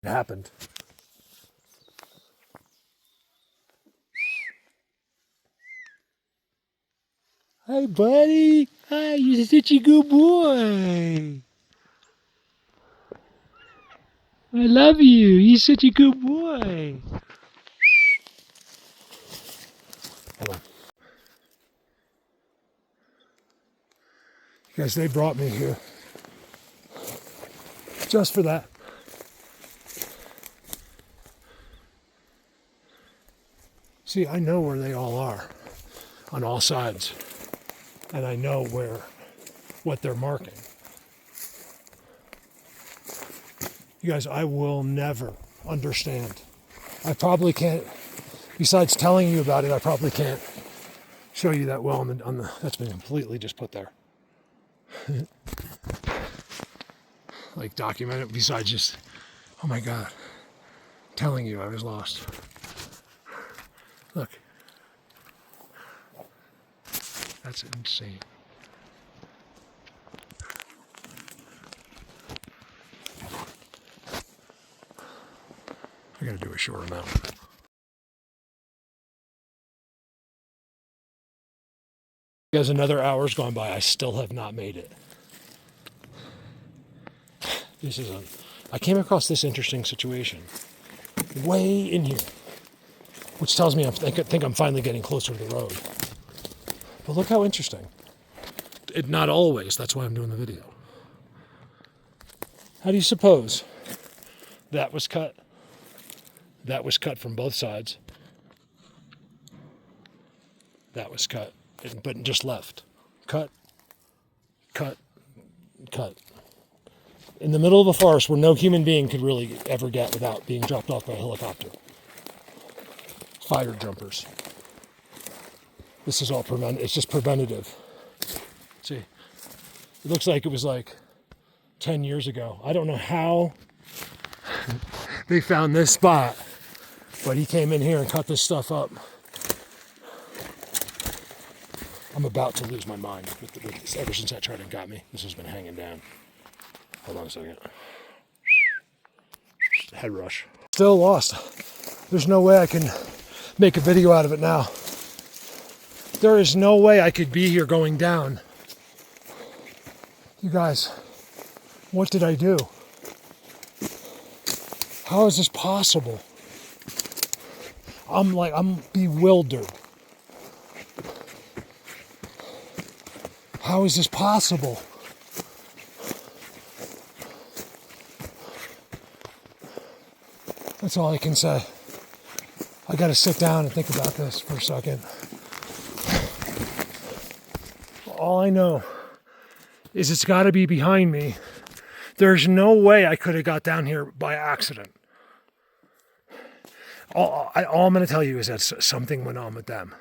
It happened. Hi, buddy. Hi, you're such a good boy. I love you. You're such a good boy. Hold on. Guys, they brought me here just for that. See, I know where they all are on all sides, and I know what they're marking. You guys, I will never understand. I probably can't, besides telling you about it, I probably can't show you that well on the that's been completely just put there. Like document it, besides just, oh my God, telling you I was lost. Look. That's insane. I gotta do a short amount. Guys, another hour's gone by. I still have not made it. I came across this interesting situation way in here, which tells me I think I'm finally getting closer to the road. But look how interesting. Not always, that's why I'm doing the video. How do you suppose that was cut? That was cut from both sides. That was cut, but just left. Cut, cut, cut. In the middle of a forest where no human being could really ever get without being dropped off by a helicopter. Fire jumpers. This is all it's just preventative. See, it looks like it was like 10 years ago. I don't know how they found this spot, but he came in here and cut this stuff up. I'm about to lose my mind with this. Ever since that trident got me, this has been hanging down. Hold on a second. Head rush. Still lost. There's no way I can make a video out of it now. There is no way I could be here going down. You guys, what did I do? How is this possible? I'm bewildered. How is this possible? That's all I can say. I gotta sit down and think about this for a second. All I know is it's gotta be behind me. There's no way I could have got down here by accident. All I'm gonna tell you is that something went on with them.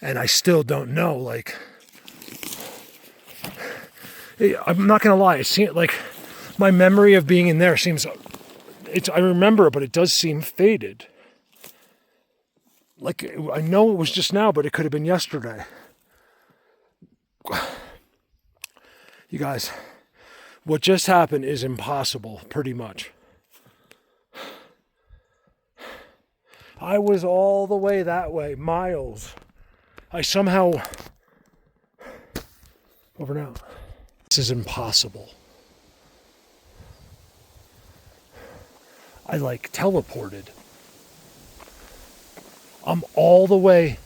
And I still don't know, like, I'm not gonna lie, it seems like my memory of being in there seems, I remember it, but it does seem faded. Like, I know it was just now, but it could have been yesterday. You guys, what just happened is impossible, pretty much. I was all the way that way, miles. I somehow, over now. This is impossible. I like teleported. I'm all the way,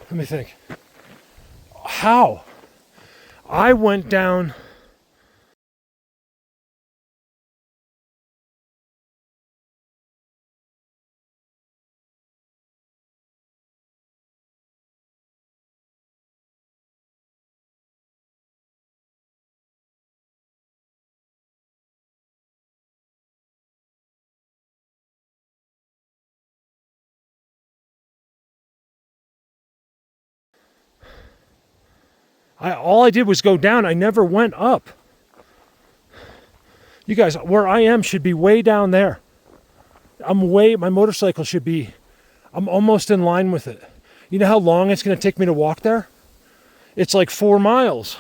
let me think. How? I went down. All I did was go down. I never went up. You guys, where I am should be way down there. My motorcycle should be, I'm almost in line with it. You know how long it's going to take me to walk there? It's like 4 miles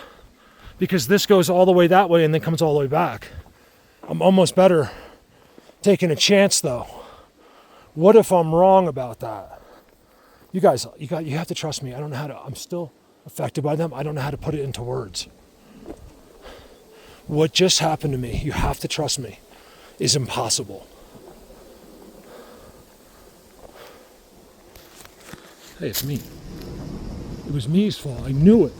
because this goes all the way that way and then comes all the way back. I'm almost better Taking a chance though. What if I'm wrong about that? You guys, you have to trust me. I don't know how to, I'm still affected by them. I don't know how to put it into words. What just happened to me, you have to trust me, is impossible. Hey, it's me. It was me's fault. I knew it.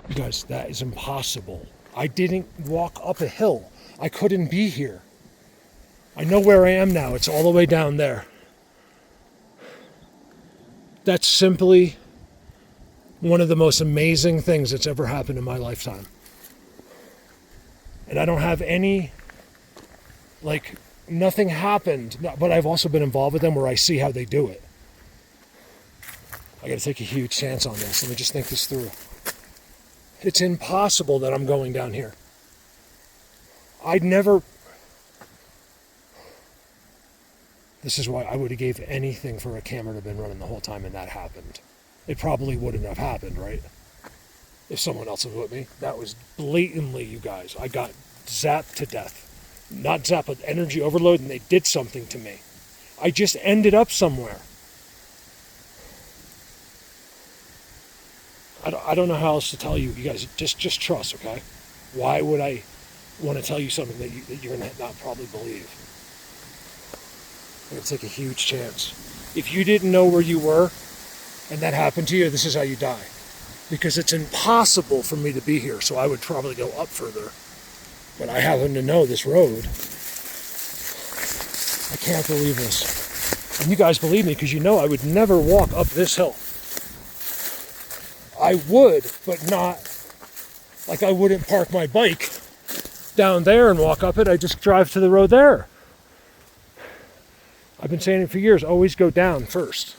You guys, that is impossible. I didn't walk up a hill. I couldn't be here. I know where I am now. It's all the way down there. That's simply one of the most amazing things that's ever happened in my lifetime. And I don't have any, like, nothing happened, but I've also been involved with them where I see how they do it. I got to take a huge chance on this. Let me just think this through. It's impossible that I'm going down here. This is why I would have gave anything for a camera to have been running the whole time and that happened. It probably wouldn't have happened, right? If someone else was with me. That was blatantly, you guys. I got zapped to death. Not zapped, but energy overload, and they did something to me. I just ended up somewhere. I don't know how else to tell you. You guys, just trust, okay? Why would I want to tell you something that you're going to not probably believe? I'm going to take a huge chance. If you didn't know where you were and that happened to you, this is how you die. Because it's impossible for me to be here, so I would probably go up further. But I happen to know this road. I can't believe this. And you guys believe me because you know I would never walk up this hill. I would, but not, like I wouldn't park my bike down there and walk up it. I just drive to the road there. I've been saying it for years, always go down first.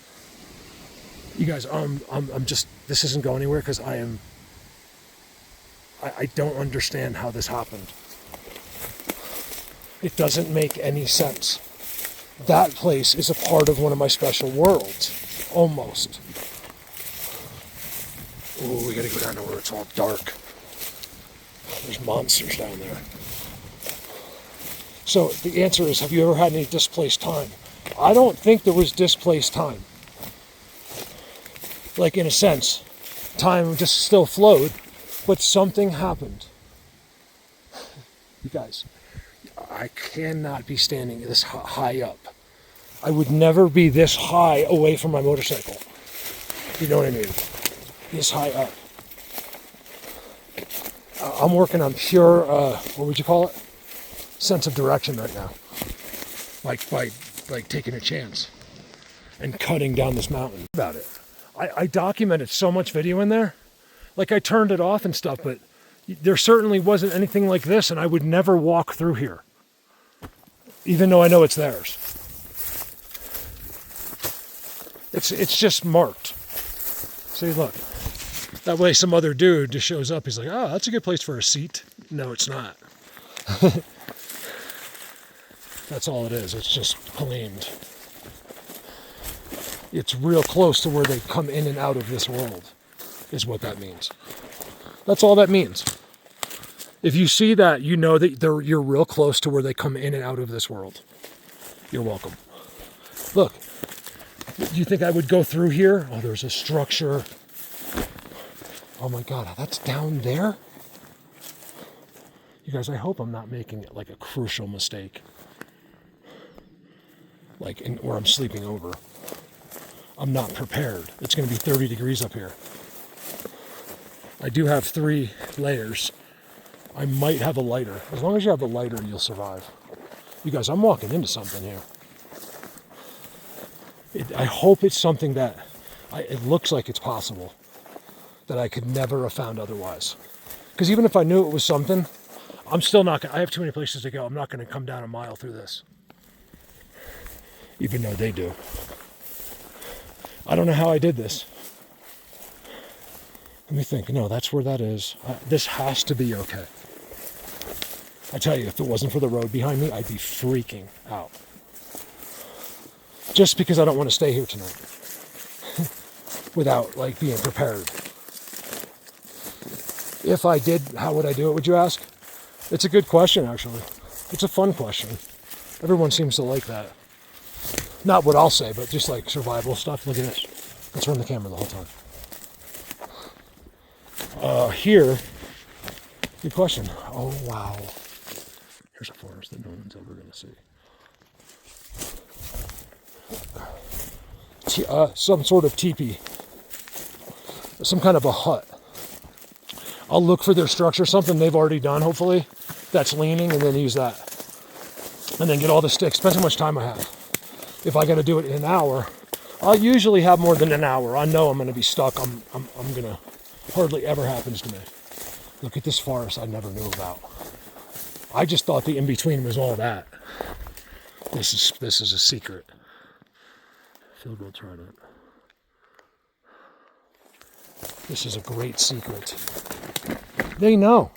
You guys, I'm just, this isn't going anywhere because I don't understand how this happened. It doesn't make any sense. That place is a part of one of my special worlds, almost. Ooh, we gotta go down to where it's all dark. There's monsters down there. So the answer is, have you ever had any displaced time? I don't think there was displaced time. Like, in a sense, time just still flowed, but something happened. You guys, I cannot be standing this high up. I would never be this high away from my motorcycle. You know what I mean? This high up. I'm working on pure, what would you call it? Sense of direction right now. Like taking a chance and cutting down this mountain. About it. I documented so much video in there. Like, I turned it off and stuff, but there certainly wasn't anything like this, and I would never walk through here. Even though I know it's theirs. It's just marked. See, look. That way some other dude just shows up. He's like, oh, that's a good place for a seat. No, it's not. That's all it is. It's just claimed. It's real close to where they come in and out of this world, is what that means. That's all that means. If you see that, you know that you're real close to where they come in and out of this world. You're welcome. Look, do you think I would go through here? Oh, there's a structure. Oh my God, that's down there? You guys, I hope I'm not making it like a crucial mistake. Like, where I'm sleeping over. I'm not prepared. It's going to be 30 degrees up here. I do have 3 layers. I might have a lighter. As long as you have a lighter, you'll survive. You guys, I'm walking into something here. I hope it's something that it looks like it's possible. That I could never have found otherwise. Because even if I knew it was something, I'm still not going to, I have too many places to go. I'm not going to come down a mile through this. Even though they do. I don't know how I did this. Let me think. No, that's where that is. This has to be okay. I tell you, if it wasn't for the road behind me, I'd be freaking out. Just because I don't want to stay here tonight. without like being prepared. If I did, how would I do it, would you ask? It's a good question, actually. It's a fun question. Everyone seems to like that. Not what I'll say, but just like survival stuff. Look at this. Let's run the camera the whole time. Here, good question. Oh, wow. Here's a forest that no one's ever going to see. Some sort of teepee. Some kind of a hut. I'll look for their structure, something they've already done, hopefully, that's leaning, and then use that. And then get all the sticks. Depends how much time I have. If I got to do it in an hour, I'll usually have more than an hour. I know I'm going to be stuck. I'm going to, hardly ever happens to me. Look at this forest I never knew about. I just thought the in-between was all that. This is a secret. Field goal trident. This is a great secret. They know.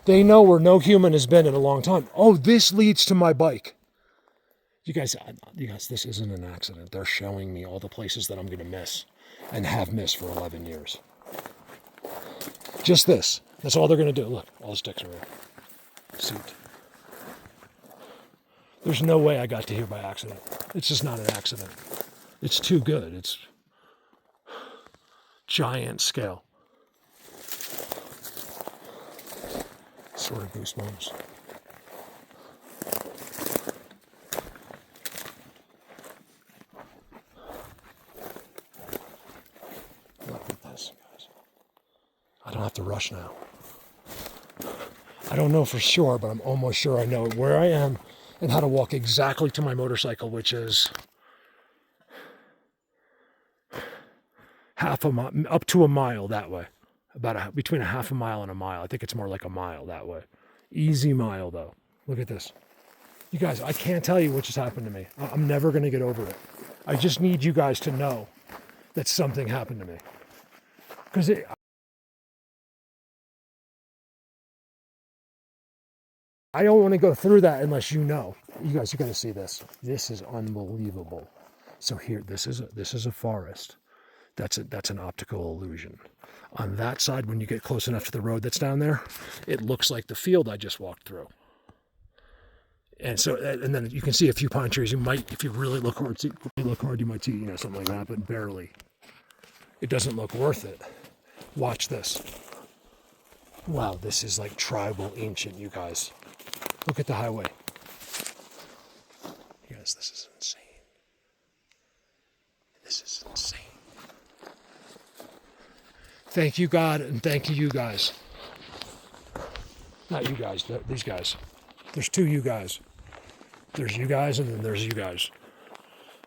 They know where no human has been in a long time. Oh, this leads to my bike. You guys, this isn't an accident. They're showing me all the places that I'm going to miss and have missed for 11 years. Just this. That's all they're going to do. Look, all the sticks are there. Seat. There's no way I got to here by accident. It's just not an accident. It's too good. It's giant scale. Sort of goosebumps. Look at this, guys. I don't have to rush now. I don't know for sure, but I'm almost sure I know where I am and how to walk exactly to my motorcycle, which is half a mile, up to a mile that way. Between a half a mile and a mile. I think it's more like a mile that way. Easy mile, though. Look at this. You guys, I can't tell you what just happened to me. I'm never going to get over it. I just need you guys to know that something happened to me. Because I don't want to go through that unless you know. You guys, you got to see this. This is unbelievable. So here, this is a forest. That's an optical illusion. On that side, when you get close enough to the road that's down there, it looks like the field I just walked through. And so, and then you can see a few pine trees. You might, if you really look hard, you might see, something like that, but barely. It doesn't look worth it. Watch this. Wow, this is like tribal ancient, you guys. Look at the highway. You guys, this is insane. This is insane. Thank you, God, and thank you guys. Not you guys, these guys. There's two you guys. There's you guys, and then there's you guys.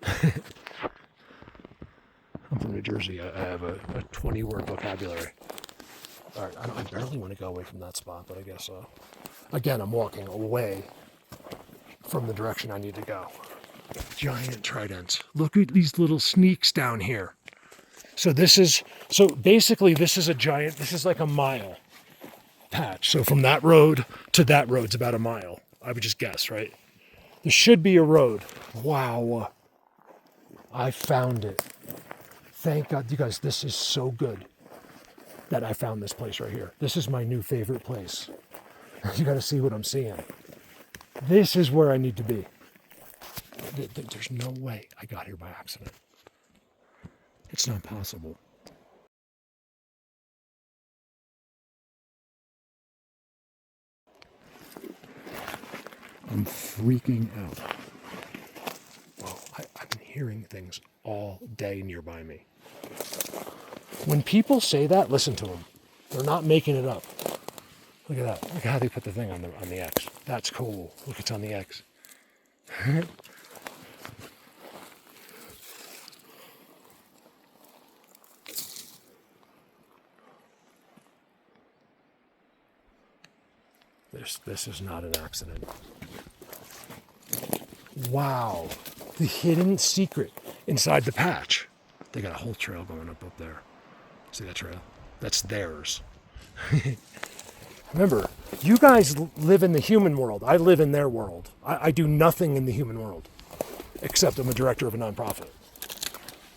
I'm from New Jersey. I have a 20-word vocabulary. All right, I barely want to go away from that spot, but I guess so. Again, I'm walking away from the direction I need to go. Giant tridents. Look at these little sneaks down here. So basically this is like a mile patch. So from that road to that road's about a mile. I would just guess, right? There should be a road. Wow. I found it. Thank God. You guys, this is so good that I found this place right here. This is my new favorite place. You got to see what I'm seeing. This is where I need to be. There's no way I got here by accident. It's not possible. I'm freaking out. Whoa, I've been hearing things all day nearby me. When people say that, listen to them. They're not making it up. Look at that. Look at how they put the thing on the X. That's cool. Look, it's on the X. This is not an accident. Wow. The hidden secret inside the patch. They got a whole trail going up there. See that trail? That's theirs. Remember, you guys live in the human world. I live in their world. I do nothing in the human world, except I'm a director of a nonprofit.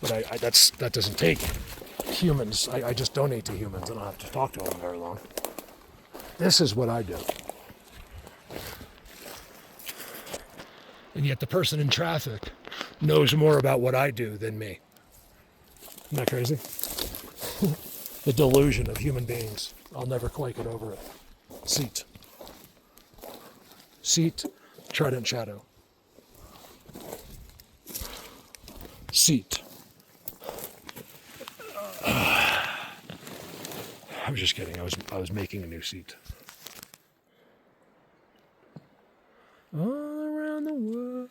But that doesn't take humans. I just donate to humans. I don't have to talk to them very long. This is what I do. And yet the person in traffic knows more about what I do than me. Isn't that crazy? The delusion of human beings. I'll never quite get over it. Seat. Seat, Trident Shadow. Seat. I was just kidding. I was making a new seat. All around the world.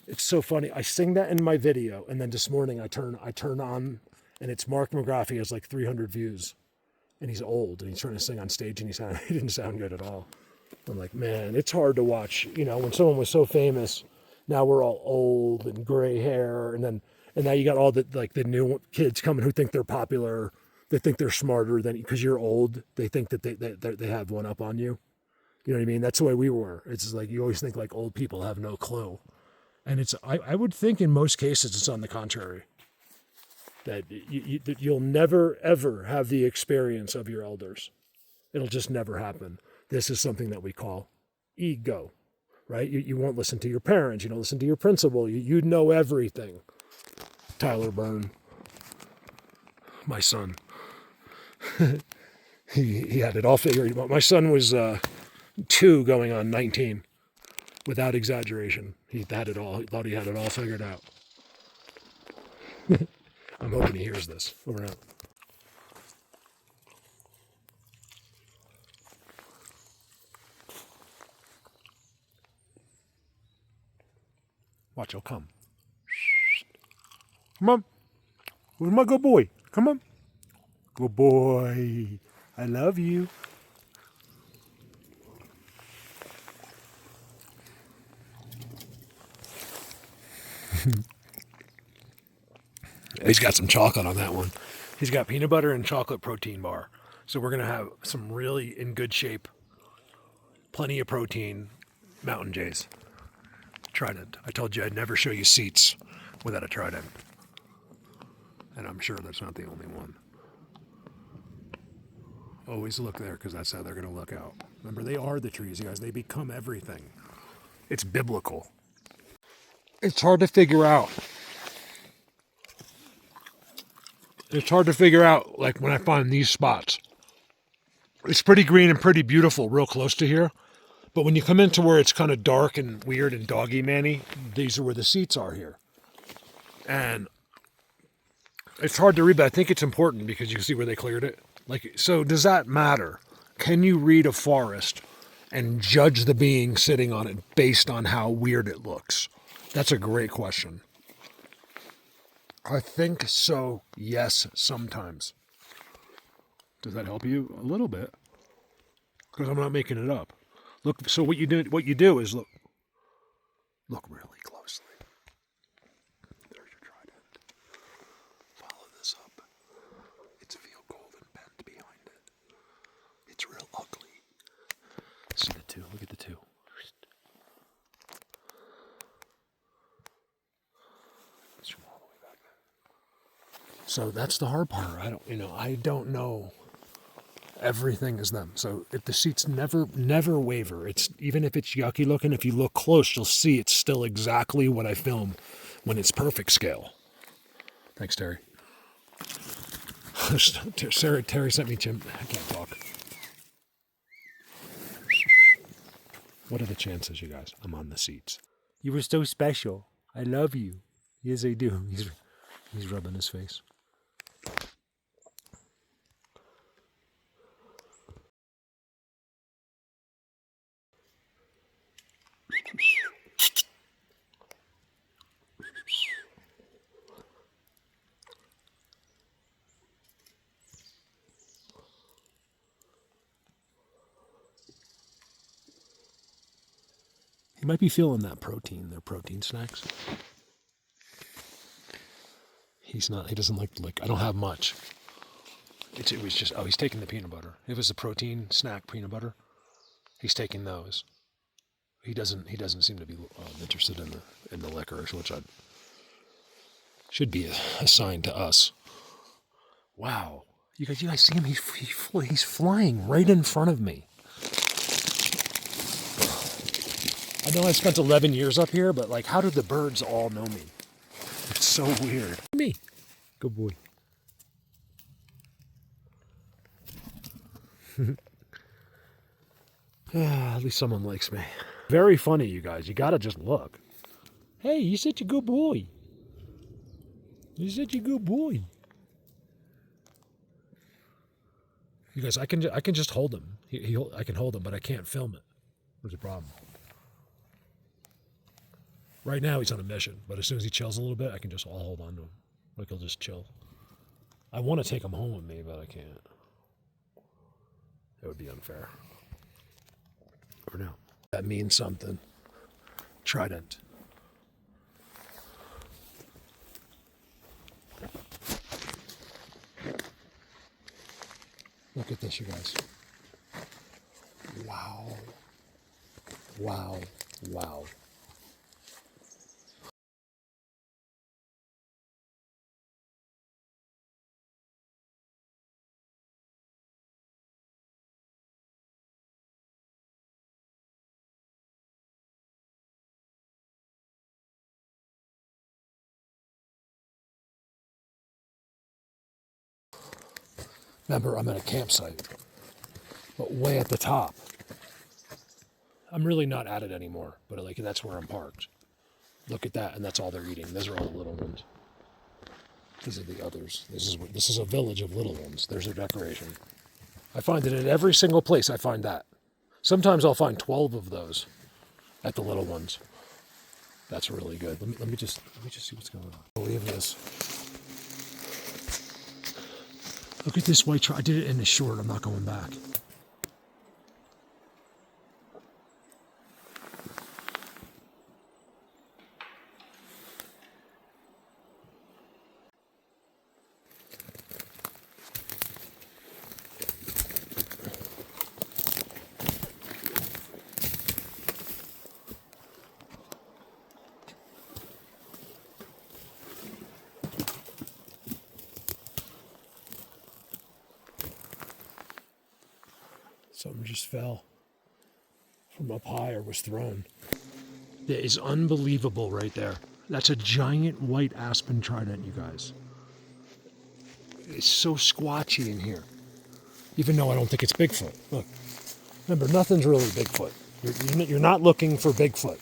It's so funny. I sing that in my video, and then this morning I turn on, and it's Mark McGrath. He has like 300 views, and he's old, and he's trying to sing on stage, and he didn't sound good at all. I'm like, man, it's hard to watch. You know, when someone was so famous, now we're all old and gray hair, and now you got all the new kids coming who think they're popular. They think they're smarter than, because you're old. They think that they have one up on you. You know what I mean? That's the way we were. It's just like you always think like old people have no clue, and I would think in most cases it's on the contrary. That you'll never ever have the experience of your elders. It'll just never happen. This is something that we call ego, right? You won't listen to your parents. You don't listen to your principal. You know everything. Tyler Byrne, my son, he had it all figured out. My son was 2 going on 19, without exaggeration. He had it all. He thought he had it all figured out. I'm hoping he hears this. Over and out. Watch, he'll come. Come on. Where's my good boy? Come on. Good boy. I love you. He's got some chocolate on that one. He's got peanut butter and chocolate protein bar. So we're going to have some really in good shape, plenty of protein Mountain Jays. Trident. I told you I'd never show you seats without a Trident. And I'm sure that's not the only one. Always look there, because that's how they're going to look out. Remember, they are the trees, you guys. They become everything. It's biblical. It's hard to figure out. It's hard to figure out, like, when I find these spots. It's pretty green and pretty beautiful real close to here. But when you come into where it's kind of dark and weird and doggy manny, these are where the seats are here. And it's hard to read, but I think it's important because you can see where they cleared it. Like, so does that matter? Can you read a forest and judge the being sitting on it based on how weird it looks? That's a great question. I think so, yes, sometimes. Does that help you? A little bit. Because I'm not making it up. Look, so what you do is look really closely. There's your Trident. Follow this up. It's feel golden bent behind it. It's real ugly. See the 2. Look at the 2. Zoom all the way back there. So that's the hard part. I don't know. Everything is them. So if the seats never waver, it's even if it's yucky looking, if you look close, you'll see it's still exactly what I film when it's perfect scale. Thanks, Terry. Terry sent me Jim. I can't talk. What are the chances, you guys? I'm on the seats. You were so special. I love you. Yes, I do. He's rubbing his face. He might be feeling that protein, their protein snacks. He doesn't like, I don't have much. It was just, he's taking the peanut butter. It was a protein snack peanut butter. He's taking those. He doesn't seem to be interested in the licorice, which Should be assigned to us. Wow. You guys see him? He's flying right in front of me. I know I spent 11 years up here, but like, how did the birds all know me? It's so weird. Me. Good boy. At least someone likes me. Very funny, you guys. You gotta just look. Hey, you're such a good boy. You're such a good boy. You guys, I can just hold him. I can hold him, but I can't film it. There's a problem. Right now he's on a mission, but as soon as he chills a little bit, I'll hold on to him. Like he'll just chill. I want to take him home with me, but I can't. It would be unfair. Or no. That means something. Trident. Look at this, you guys. Wow. Wow. Wow. Remember, I'm at a campsite, but way at the top. I'm really not at it anymore, but like that's where I'm parked. Look at that, and that's all they're eating. Those are all the little ones. These are the others. This is a village of little ones. There's their decoration. I find it at every single place. I find that. Sometimes I'll find 12 of those at the little ones. That's really good. Let me just see what's going on. I believe this. Look at this white truck. I did it in the short. I'm not going back. Something just fell from up high or was thrown. That is unbelievable right there. That's a giant white aspen trident, you guys. It's so squatchy in here. Even though I don't think it's Bigfoot. Look, remember, nothing's really Bigfoot. You're not looking for Bigfoot.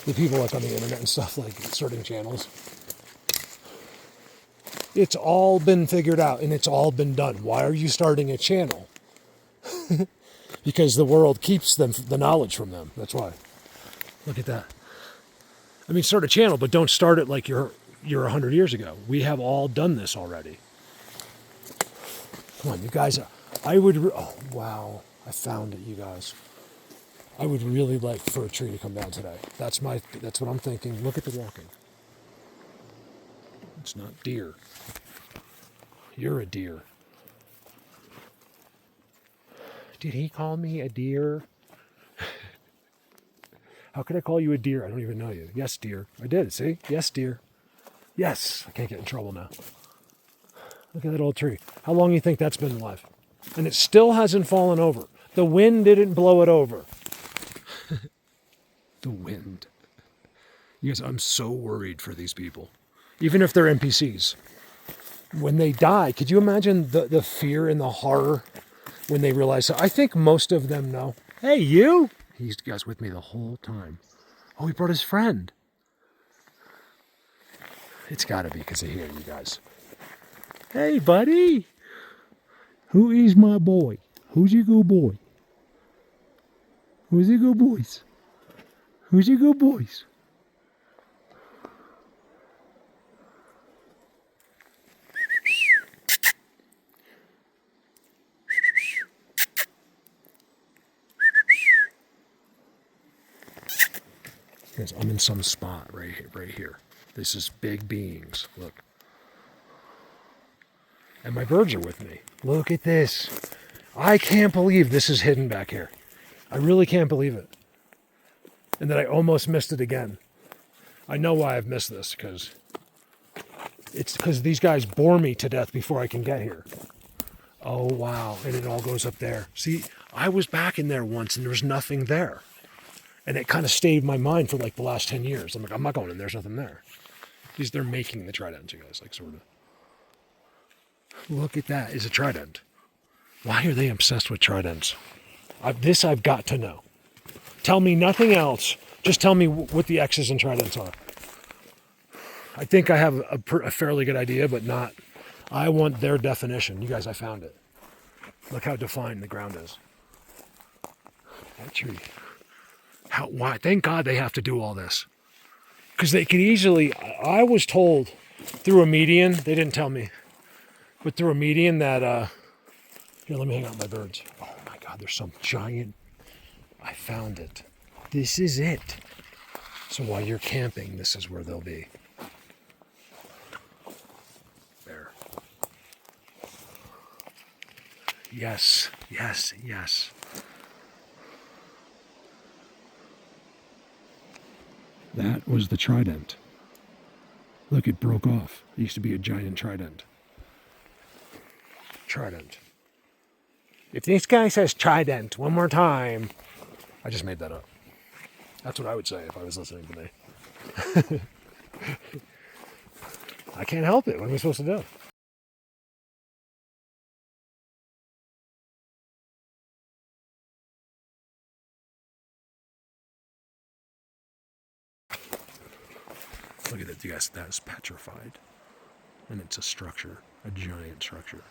The people like on the internet and stuff, like certain channels. It's all been figured out and it's all been done. Why are you starting a channel? Because the world keeps the knowledge from them. That's why. Look at that. I mean, start a channel, but don't start it like you're 100 years ago. We have all done this already. Come on, you guys. Oh, wow. I found it, you guys. I would really like for a tree to come down today. That's what I'm thinking. Look at the walking. It's not deer. You're a deer. Did he call me a deer? How could I call you a deer? I don't even know you. Yes, dear. I did, see? Yes, dear. Yes. I can't get in trouble now. Look at that old tree. How long do you think that's been alive? And it still hasn't fallen over. The wind didn't blow it over. The wind. You guys, I'm so worried for these people. Even if they're NPCs. When they die, could you imagine the fear and the horror when they realize? I think most of them know. Hey, you! He was with me the whole time. Oh, he brought his friend. It's got to be because of here, you guys. Hey, buddy! Who is my boy? Who's your good boy? Who's your good boys? Who's your good boys? Guys, I'm in some spot right here. This is big beings. Look. And my birds are with me. Look at this. I can't believe this is hidden back here. I really can't believe it. And that I almost missed it again. I know why I've missed this, because it's because these guys bore me to death before I can get here. Oh, wow. And it all goes up there. See, I was back in there once and there was nothing there. And it kind of stayed in my mind for like the last 10 years. I'm like, I'm not going in, there's nothing there. They're making the trident, you guys, like sort of. Look at that, is a trident. Why are they obsessed with tridents? This I've got to know. Tell me nothing else. Just tell me what the X's and tridents are. I think I have a fairly good idea, but not. I want their definition. You guys, I found it. Look how defined the ground is. That tree. Why? Thank God they have to do all this. Because they could easily, I was told through a median, they didn't tell me, but through a median that, here, let me hang out my birds. Oh my God, there's some giant, I found it. This is it. So while you're camping, this is where they'll be. There. Yes, yes, yes. That was the trident. Look, it broke off. It used to be a giant trident. Trident. If this guy says trident one more time, I just made that up. That's what I would say if I was listening to me. I can't help it. What am I supposed to do? Look at it, you guys. That is petrified. And it's a structure, a giant structure.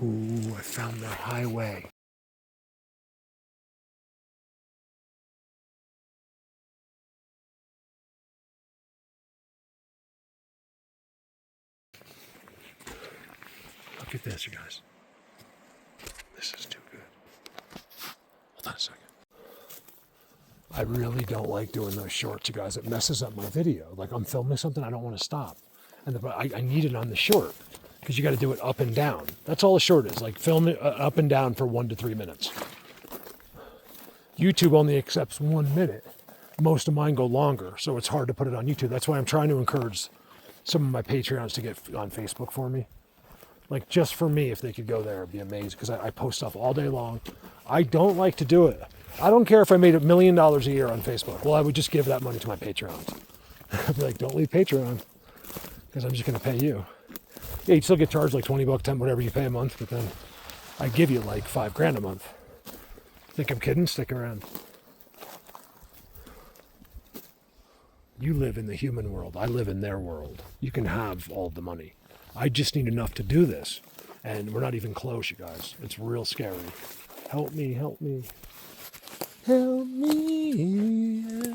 Ooh, I found the highway. Look at this, you guys. This is too good. Hold on a second. I really don't like doing those shorts, you guys. It messes up my video. Like I'm filming something, I don't want to stop. And I need it on the short because you got to do it up and down. That's all a short is. Like film it up and down for 1 to 3 minutes. YouTube only accepts 1 minute. Most of mine go longer, so it's hard to put it on YouTube. That's why I'm trying to encourage some of my Patreons to get on Facebook for me. Like just for me, if they could go there, it'd be amazing because I post stuff all day long. I don't like to do it. I don't care if I made $1 million a year on Facebook. Well, I would just give that money to my Patreons. I'd be like, don't leave Patreon because I'm just going to pay you. Yeah, you'd still get charged like $20, 10, whatever you pay a month, but then I give you like $5,000 a month. Think I'm kidding? Stick around. You live in the human world. I live in their world. You can have all the money. I just need enough to do this. And we're not even close, you guys. It's real scary. Help me, help me. Help me.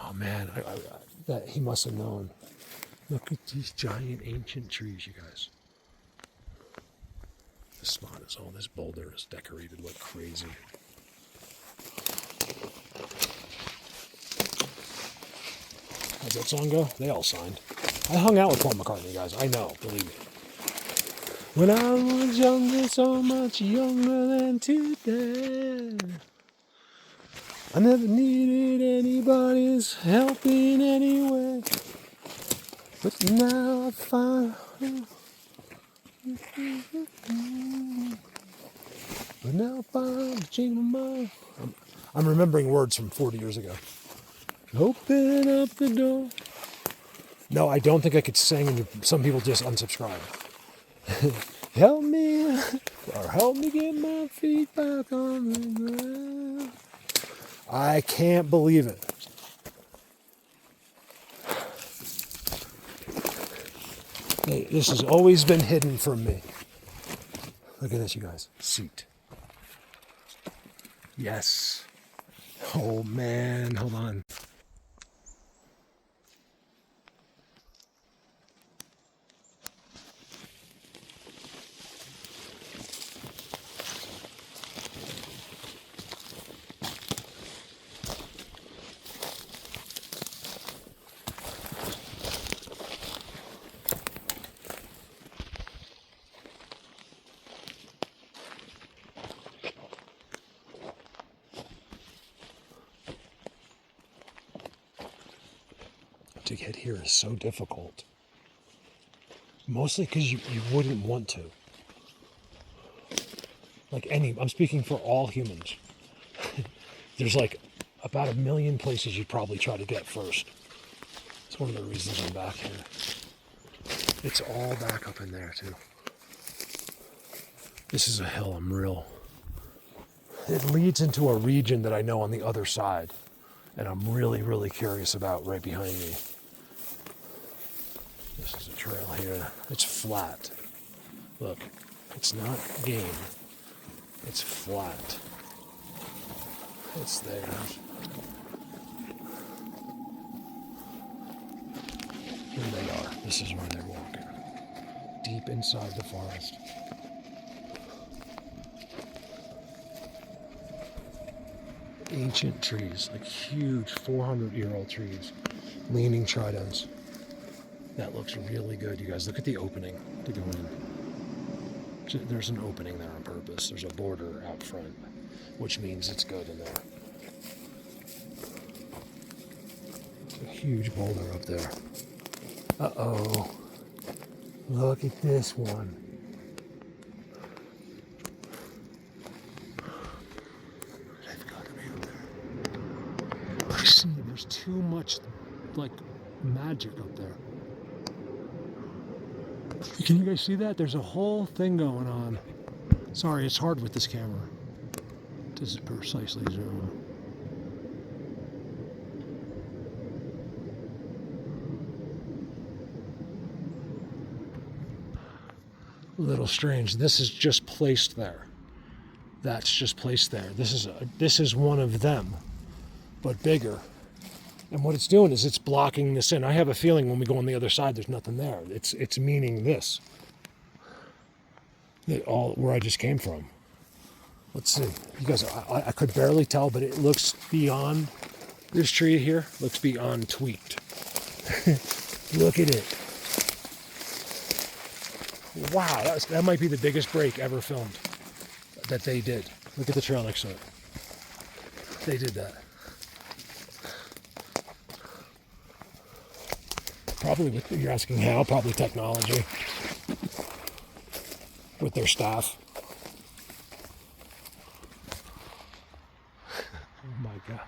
Oh man, that he must have known. Look at these giant ancient trees, you guys. This spot is all this boulder is decorated like crazy. How's that song go? They all signed. I hung out with Paul McCartney, guys. I know, believe me. When I was younger, so much younger than today, I never needed anybody's help in any way. But now I find, change my mind. I'm remembering words from 40 years ago. Open up the door. No, I don't think I could sing, and some people just unsubscribe. Help me, or help me get my feet back on the ground. I can't believe it. Hey, this has always been hidden from me. Look at this, you guys. Seat. Yes. Oh, man. Hold on. to get here is so difficult. Mostly because you wouldn't want to. Like I'm speaking for all humans. There's like about 1 million places you'd probably try to get first. It's one of the reasons I'm back here. It's all back up in there too. This is a hill I'm real. It leads into a region that I know on the other side. And I'm really, really curious about right behind me. This is a trail here. It's flat. Look, it's not game. It's flat. It's theirs. Here they are. This is where they're walking. Deep inside the forest. Ancient trees, like huge 400-year-old trees. Leaning tridents. That looks really good, you guys. Look at the opening to go in. There's an opening there on purpose. There's a border out front, which means it's good in there. A huge boulder up there. Uh-oh. Look at this one. They've got to be up there. I see there's too much, like, magic up there. Can you guys see that? There's a whole thing going on. Sorry, it's hard with this camera to precisely zoom. A little strange. This is just placed there. That's just placed there. This is one of them, but bigger. And what it's doing is it's blocking this in. I have a feeling when we go on the other side, there's nothing there. It's meaning this. All where I just came from. Let's see. You guys, I could barely tell, but it looks beyond this tree here. Looks beyond tweaked. Look at it. Wow, that might be the biggest break ever filmed that they did. Look at the trail next to it. They did that. Probably, you're asking how, probably technology with their staff. Oh my God.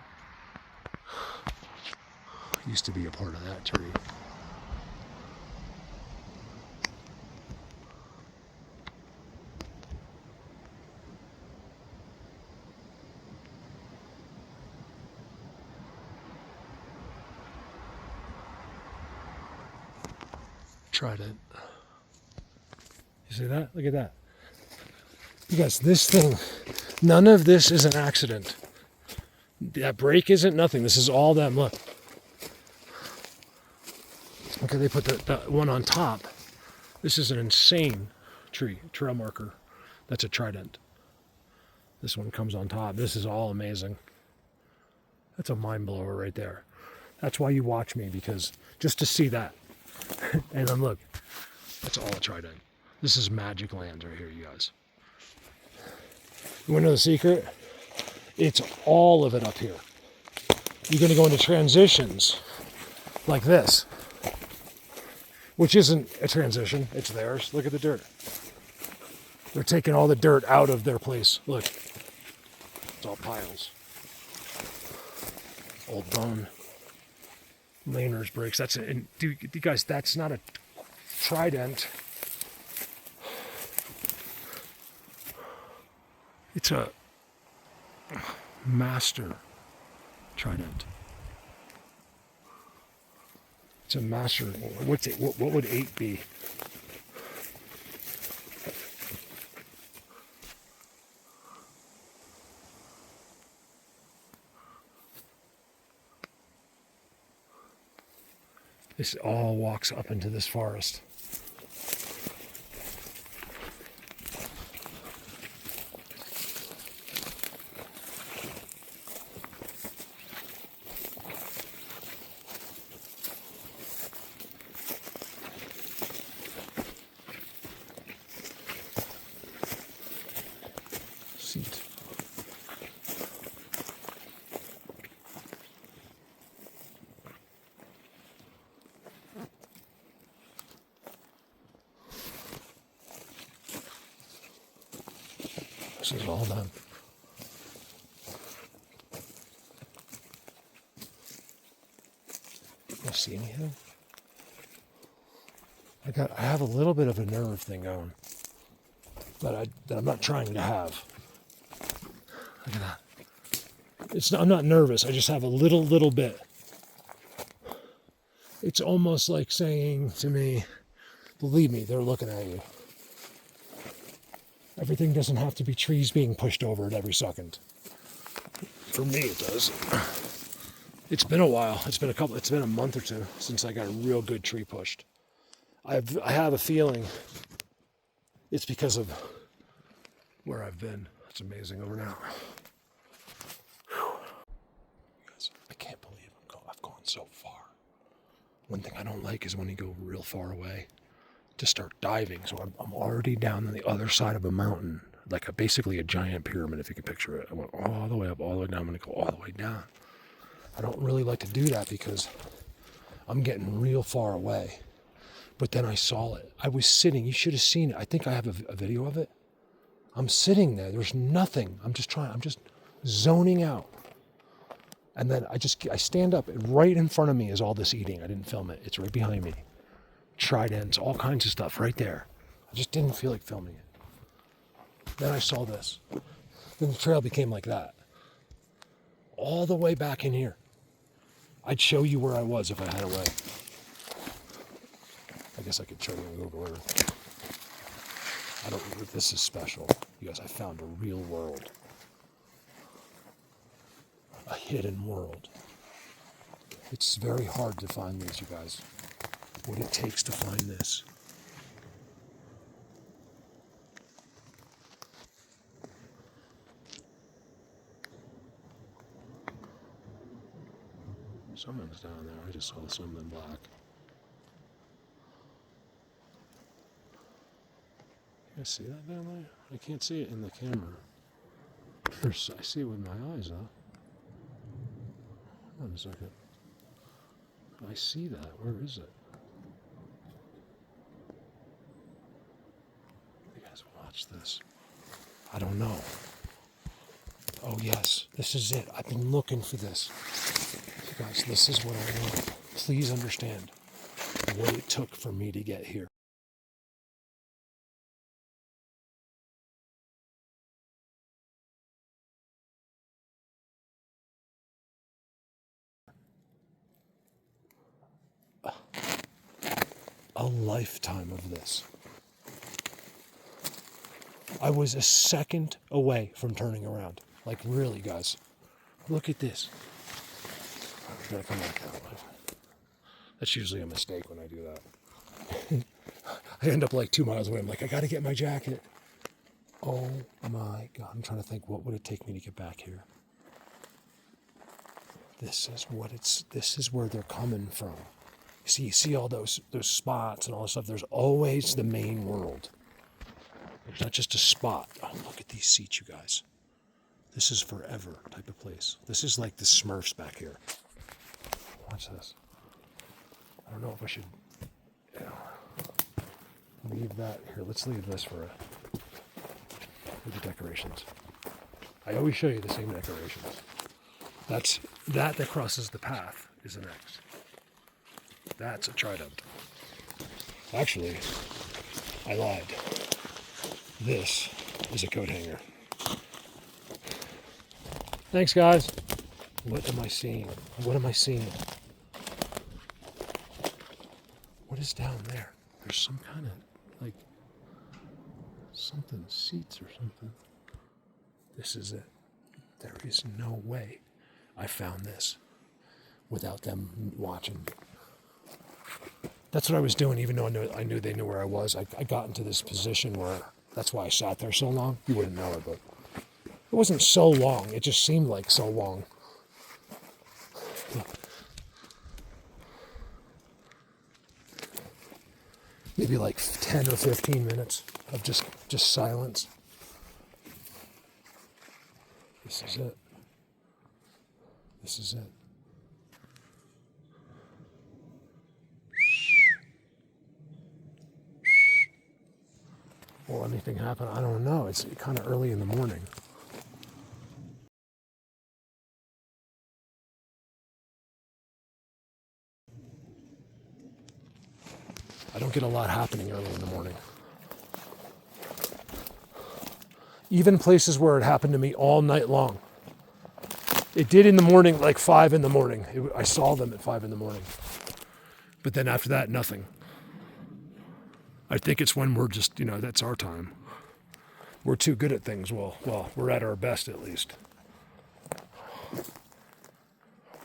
I used to be a part of that tree. Tried it. You see that? Look at that. You guys, this thing, none of this is an accident. That break isn't nothing. This is all them. Look. Okay, they put the one on top. This is an insane trail marker. That's a trident. This one comes on top. This is all amazing. That's a mind blower right there. That's why you watch me, because just to see that. And then look, that's all a trident. This is magic land right here, you guys. You want to know the secret? It's all of it up here. You're going to go into transitions like this, which isn't a transition. It's theirs. Look at the dirt. They're taking all the dirt out of their place. Look, it's all piles. Old bone. Laners breaks. That's it. And dude, you guys, that's not a trident. It's a master trident. It's a master. What's it? What would 8 be? This all walks up into this forest. Seat. This is all them. You see anything? I have a little bit of a nerve thing going that I'm not trying to have. Look at that. I'm not nervous. I just have a little bit. It's almost like saying to me, believe me, they're looking at you. Everything doesn't have to be trees being pushed over it every second. For me, it does. It's been a while. It's been a month or two since I got a real good tree pushed. I have a feeling it's because of where I've been. It's amazing over now. Guys, I can't believe I've gone so far. One thing I don't like is when you go real far away to start diving. So I'm already down on the other side of a mountain, like basically a giant pyramid, if you can picture it. I went all the way up, all the way down. I'm going to go all the way down. I don't really like to do that because I'm getting real far away. But then I saw it. I was sitting. You should have seen it. I think I have a video of it. I'm sitting there. There's nothing. I'm just zoning out. And then I stand up, and right in front of me is all this eating. I didn't film it. It's right behind me. Tridents, all kinds of stuff right there. I just didn't feel like filming it. Then I saw this. Then the trail became like that. All the way back in here. I'd show you where I was if I had a way. I guess I could show you in Google Earth. This is special. You guys, I found a real world. A hidden world. It's very hard to find these, you guys. What it takes to find this. Someone's down there. I just saw something black. You guys see that down there? I can't see it in the camera. I see it with my eyes, though. Hold on a second. I see that. Where is it? You guys watch this. I don't know. Oh, yes. This is it. I've been looking for this. You guys, this is what I want. Please understand what it took for me to get here. A lifetime of this. I was a second away from turning around. Like, really, guys. Look at this. I'm gonna come back out. That's usually a mistake when I do that. I end up like 2 miles away. I'm like, I gotta get my jacket. Oh my God. I'm trying to think, what would it take me to get back here? This is where they're coming from. You see all those spots and all this stuff. There's always the main world. There's not just a spot. Oh, look at these seats, you guys. This is forever type of place. This is like the Smurfs back here. Watch this. I don't know if I should leave that here. Let's leave this for the decorations. I always show you the same decorations. That crosses the path is the next. That's a trident. Actually, I lied. This is a coat hanger. Thanks, guys. What am I seeing? What am I seeing? What is down there? There's some kind of, like, something, seats or something. This is it. There is no way I found this without them watching. That's what I was doing, even though I knew they knew where I was. I got into this position where, that's why I sat there so long. You wouldn't know it, but it wasn't so long. It just seemed like so long. Maybe like 10 or 15 minutes of just silence. This is it. This is it. Will anything happen? I don't know. It's kind of early in the morning. I don't get a lot happening early in the morning. Even places where it happened to me all night long. It did in the morning, like 5 in the morning. I saw them at 5 in the morning. But then after that, nothing. I think it's when we're just, that's our time. We're too good at things. Well, we're at our best at least.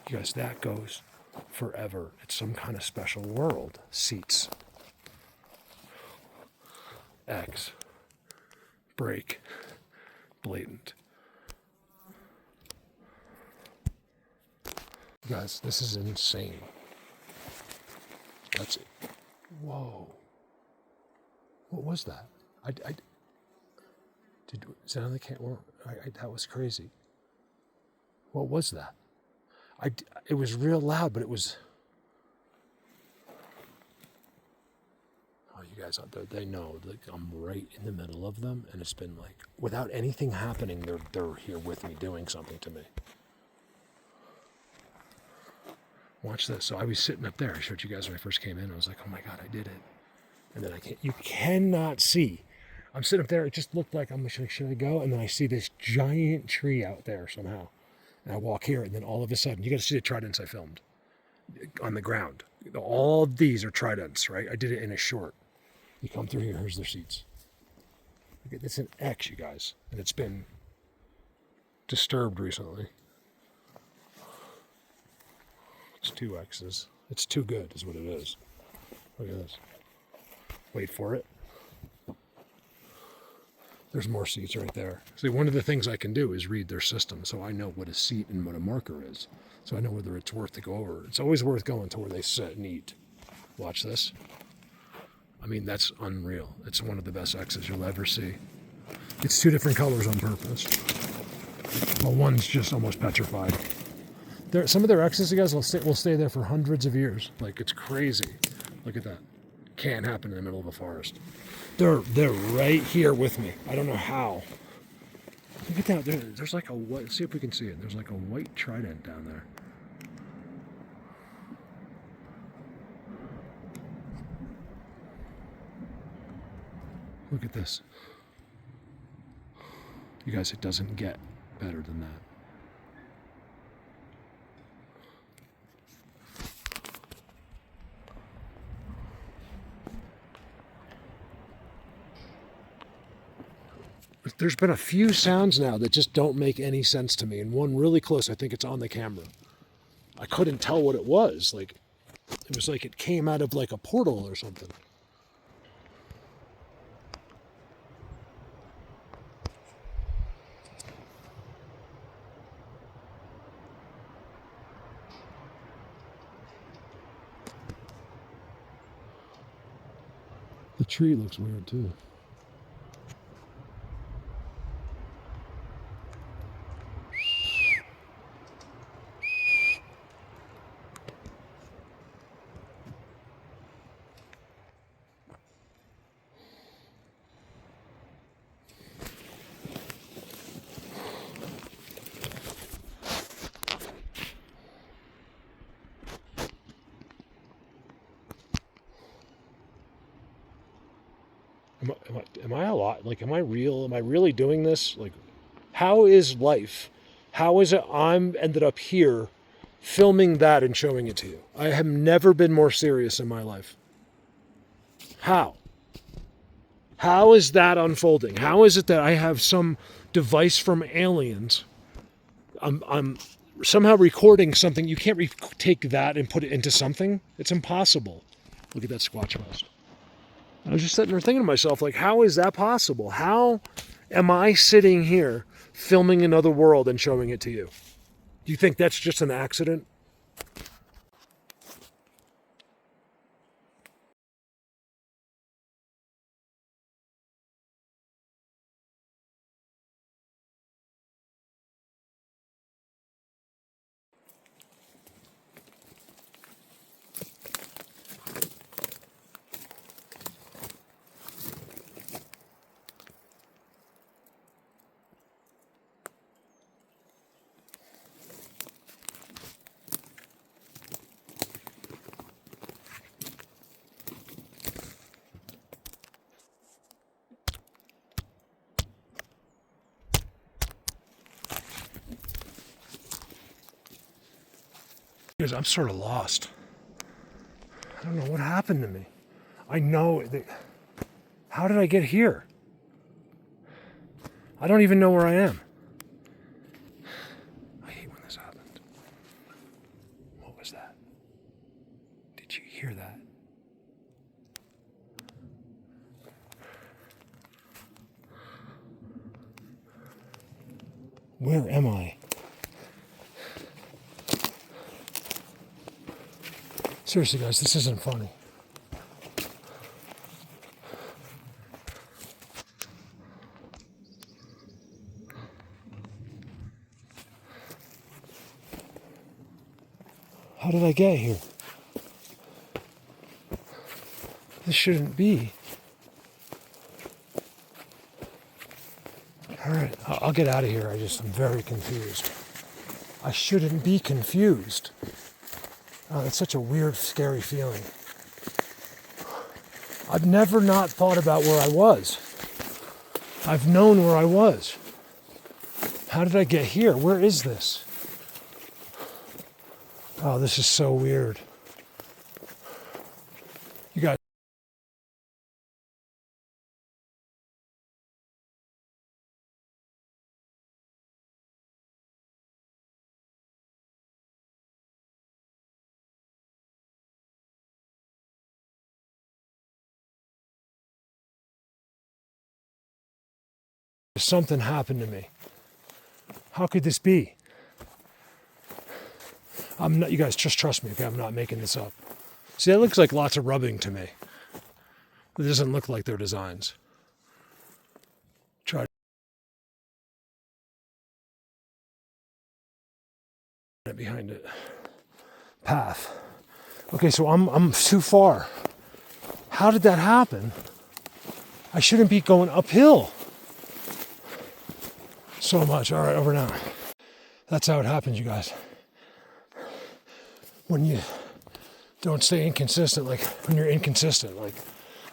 You guys, that goes forever. It's some kind of special world. Seats. X. Break. Blatant. You guys, this is insane. That's it. Whoa. What was that? Sound like that was crazy. What was that? It was real loud, but it was. Oh, you guys out there, they know. Like, I'm right in the middle of them, and it's been like, without anything happening, they're here with me, doing something to me. Watch this. So I was sitting up there. I showed you guys when I first came in. I was like, oh my God, I did it. And then you cannot see. I'm sitting up there. It just looked like, should I go? And then I see this giant tree out there somehow. And I walk here, and then all of a sudden, you got to see the tridents I filmed on the ground. All of these are tridents, right? I did it in a short. You come through here, here's their seats. It's an X, you guys. And it's been disturbed recently. It's 2 X's. It's too good, is what it is. Look at this. Wait for it. There's more seats right there. See, one of the things I can do is read their system, so I know what a seat and what a marker is. So I know whether it's worth to go over. It's always worth going to where they sit and eat. Watch this. I mean, that's unreal. It's one of the best X's you'll ever see. It's 2 different colors on purpose. Well, one's just almost petrified. Some of their X's, you guys, will stay there for hundreds of years. Like, it's crazy. Look at that. Can't happen in the middle of a forest. They're right here with me. I don't know how. Look at that. There's like a white. See if we can see it. There's like a white trident down there. Look at this. You guys, it doesn't get better than that. There's been a few sounds now that just don't make any sense to me, and one really close. I think it's on the camera. I couldn't tell what it was. Like, it was like it came out of like a portal or something. The tree looks weird too. Am I a lot? Like, am I real? Am I really doing this? Like, how is life? How is it I'm ended up here filming that and showing it to you? I have never been more serious in my life. How? How is that unfolding? How is it that I have some device from aliens? I'm somehow recording something. You can't take that and put it into something. It's impossible. Look at that Squatch Most. I was just sitting there thinking to myself, like, how is that possible? How am I sitting here filming another world and showing it to you? Do you think that's just an accident? Because I'm sort of lost. I don't know what happened to me. I know that. How did I get here? I don't even know where I am. I hate when this happens. What was that? Did you hear that? Where am I? Seriously, guys, this isn't funny. How did I get here? This shouldn't be. All right, I'll get out of here. I'm very confused. I shouldn't be confused. Oh, it's such a weird, scary feeling. I've never not thought about where I was. I've known where I was. How did I get here? Where is this? Oh, this is so weird. You guys. Something happened to me. How could this be? I'm not. You guys just trust me, okay? I'm not making this up. See, that looks like lots of rubbing to me. It doesn't look like their designs. Try behind it. Path. Okay, so I'm too far. How did that happen? I shouldn't be going uphill so much. All right, over now. That's how it happens, you guys. When you don't stay inconsistent, like when you're inconsistent, like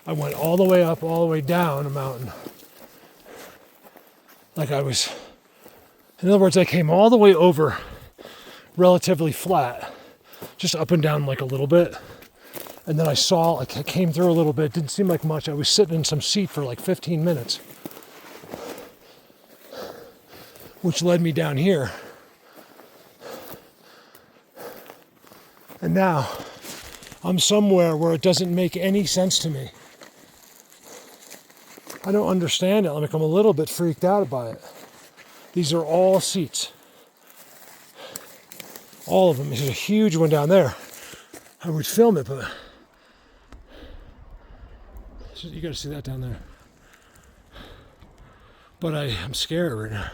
I went all the way up, all the way down a mountain. Like I was, in other words, I came all the way over relatively flat, just up and down like a little bit. And then I saw, like I came through a little bit, didn't seem like much. I was sitting in some seat for like 15 minutes, which led me down here. And now I'm somewhere where it doesn't make any sense to me. I don't understand it. Like I'm a little bit freaked out by it. These are all seats. All of them. There's a huge one down there. I would film it, but you got to see that down there. But I'm scared right now.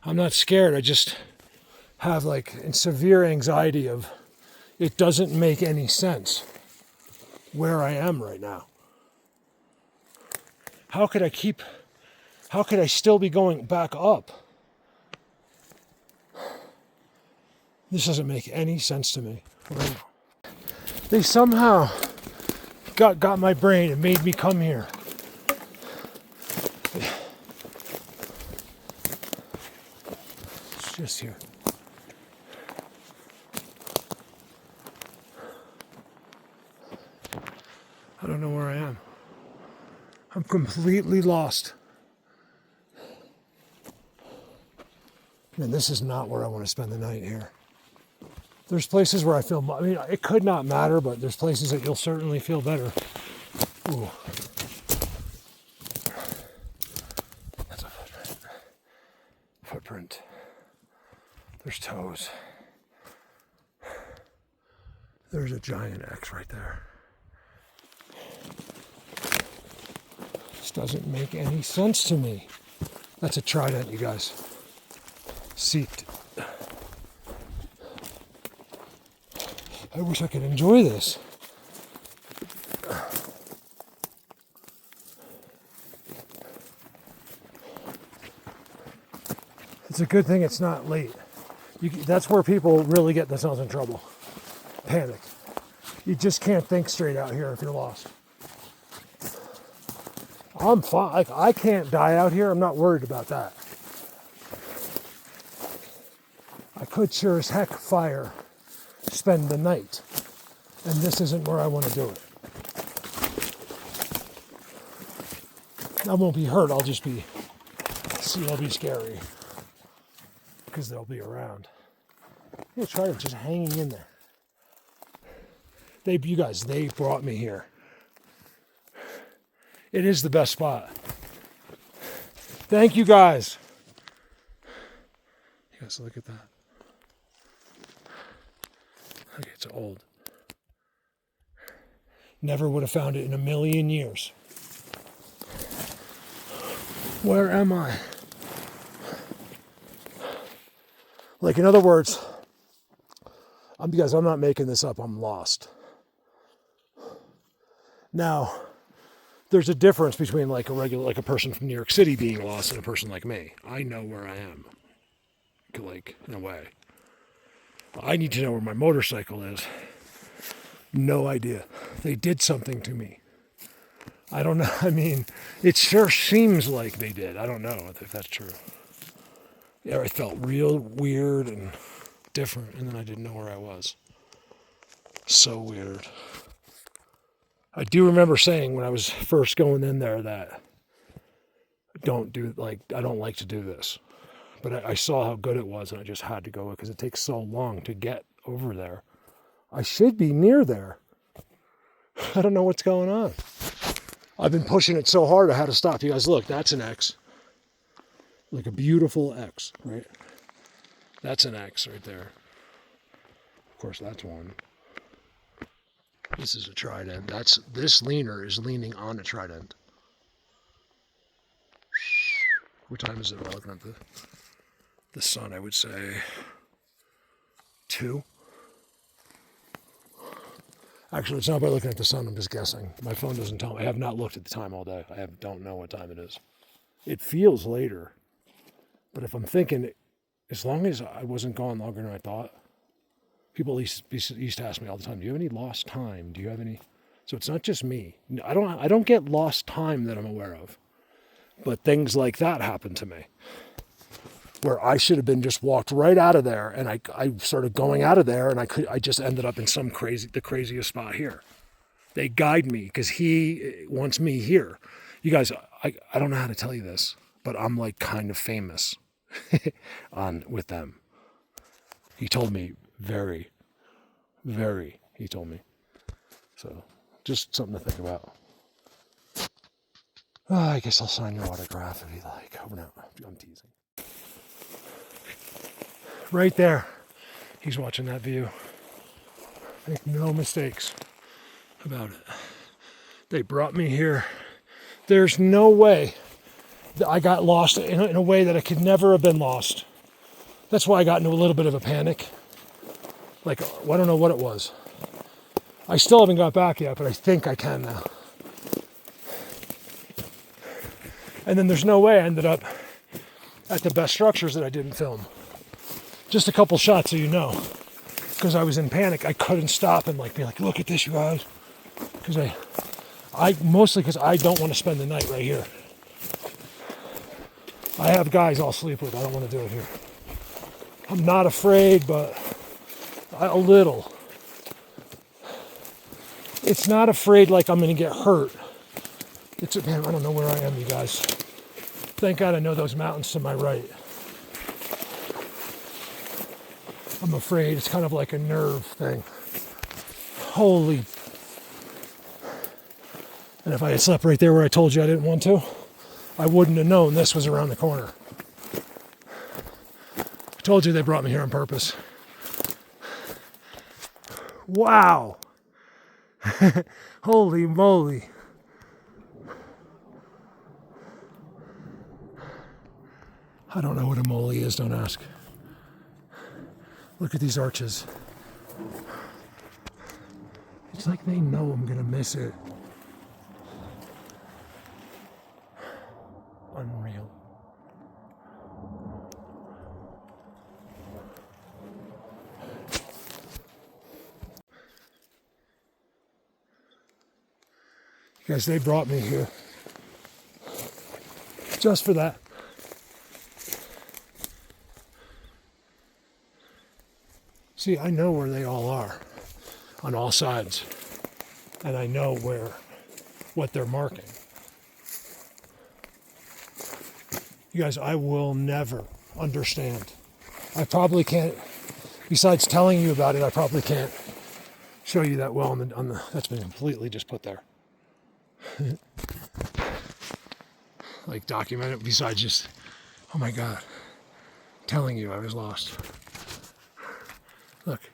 I'm not scared. I just have like severe anxiety of it doesn't make any sense where I am right now. How could I still be going back up? This doesn't make any sense to me. They somehow got my brain and made me come here. It's just here. I don't know where I am. I'm completely lost. Man, this is not where I want to spend the night here. There's places where I feel, I mean, it could not matter, but there's places that you'll certainly feel better. Ooh. That's a footprint. Footprint. There's toes. There's a giant X right there. This doesn't make any sense to me. That's a trident, you guys. Seat. I wish I could enjoy this. It's a good thing it's not late. That's where people really get themselves in trouble. Panic. You just can't think straight out here if you're lost. I'm fine. Like, I can't die out here. I'm not worried about that. I could sure as heck fire spend the night. And this isn't where I want to do it. I won't be hurt, I'll be scary. Because they'll be around. Yeah, try it, just hanging in there. You guys, they brought me here. It is the best spot. Thank you guys. You guys, look at that. Okay, it's old. Never would have found it in a million years. Where am I? Like, in other words, because I'm not making this up, I'm lost. Now, there's a difference between like a person from New York City being lost and a person like me. I know where I am, like, in a way. I need to know where my motorcycle is. No idea. They did something to me. I don't know. I mean, it sure seems like they did. I don't know if that's true. Yeah, I felt real weird and different, and then I didn't know where I was. So weird. I do remember saying when I was first going in there that I don't like to do this. But I saw how good it was, and I just had to go because it takes so long to get over there. I should be near there. I don't know what's going on. I've been pushing it so hard I had to stop. You guys, look, that's an X. Like a beautiful X, right? That's an X right there. Of course, that's one. This is a trident. This leaner is leaning on a trident. What time is it? We're looking at the sun, I would say 2. Actually, it's not by looking at the sun, I'm just guessing. My phone doesn't tell me. I have not looked at the time all day. Don't know what time it is. It feels later. But if I'm thinking, as long as I wasn't gone longer than I thought, people used to ask me all the time, do you have any lost time? Do you have any? So it's not just me. I don't get lost time that I'm aware of. But things like that happen to me. Where I should have been just walked right out of there, and I started going out of there, and I just ended up in the craziest spot here. They guide me because he wants me here. You guys, I don't know how to tell you this, but I'm like kind of famous with them. He told me very, very. He told me. So just something to think about. I guess I'll sign your autograph if you like. Oh, no, I'm teasing. Right there. He's watching that view. Make no mistakes about it. They brought me here. There's no way that I got lost in a way that I could never have been lost. That's why I got into a little bit of a panic. Like, I don't know what it was. I still haven't got back yet, but I think I can now. And then there's no way I ended up at the best structures that I didn't film. Just a couple shots so you know. Because I was in panic. I couldn't stop and be like, look at this, you guys. Because mostly because I don't want to spend the night right here. I have guys I'll sleep with. I don't want to do it here. I'm not afraid, but a little. It's not afraid like I'm going to get hurt. Man, I don't know where I am, you guys. Thank God I know those mountains to my right. I'm afraid. It's kind of like a nerve thing. Holy. And if I had slept right there where I told you I didn't want to, I wouldn't have known this was around the corner. I told you they brought me here on purpose. Wow. Holy moly. I don't know what a moly is, don't ask. Look at these arches. It's like they know I'm gonna miss it. Unreal. Guys, they brought me here just for that. See, I know where they all are on all sides. And I know what they're marking. You guys, I will never understand. I probably can't, besides telling you about it, I probably can't show you that well on the that's been completely just put there. Like document it, besides just, oh my God, telling you I was lost. Look.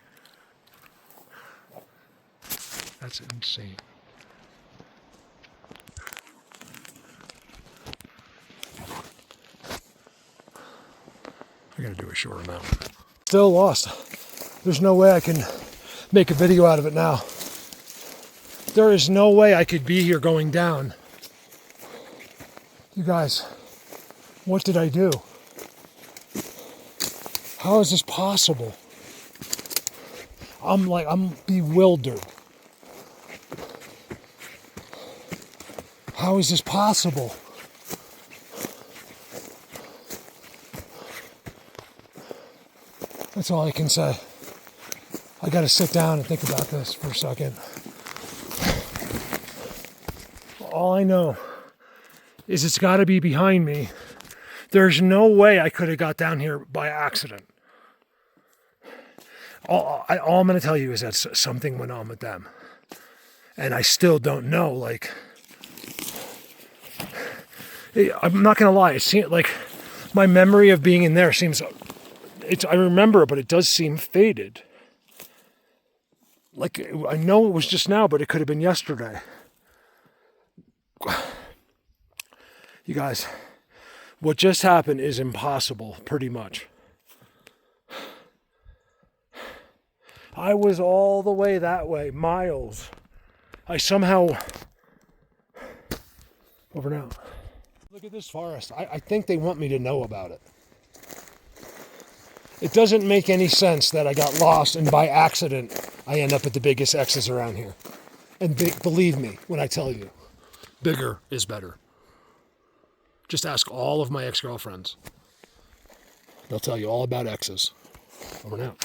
That's insane. I gotta do a short amount. Still lost. There's no way I can make a video out of it now. There is no way I could be here going down. You guys, what did I do? How is this possible? I'm bewildered. How is this possible? That's all I can say. I gotta sit down and think about this for a second. All I know is it's gotta be behind me. There's no way I could have got down here by accident. All I'm gonna tell you is that something went on with them. And I still don't know, like, I'm not gonna lie, it seems like my memory of being in there seems, I remember it, but it does seem faded. Like, I know it was just now, but it could have been yesterday. You guys, what just happened is impossible, pretty much. I was all the way that way, miles. I somehow, over now. Look at this forest. I think they want me to know about it. It doesn't make any sense that I got lost and by accident I end up at the biggest X's around here. And believe me when I tell you, bigger is better. Just ask all of my ex-girlfriends. They'll tell you all about X's. Over now.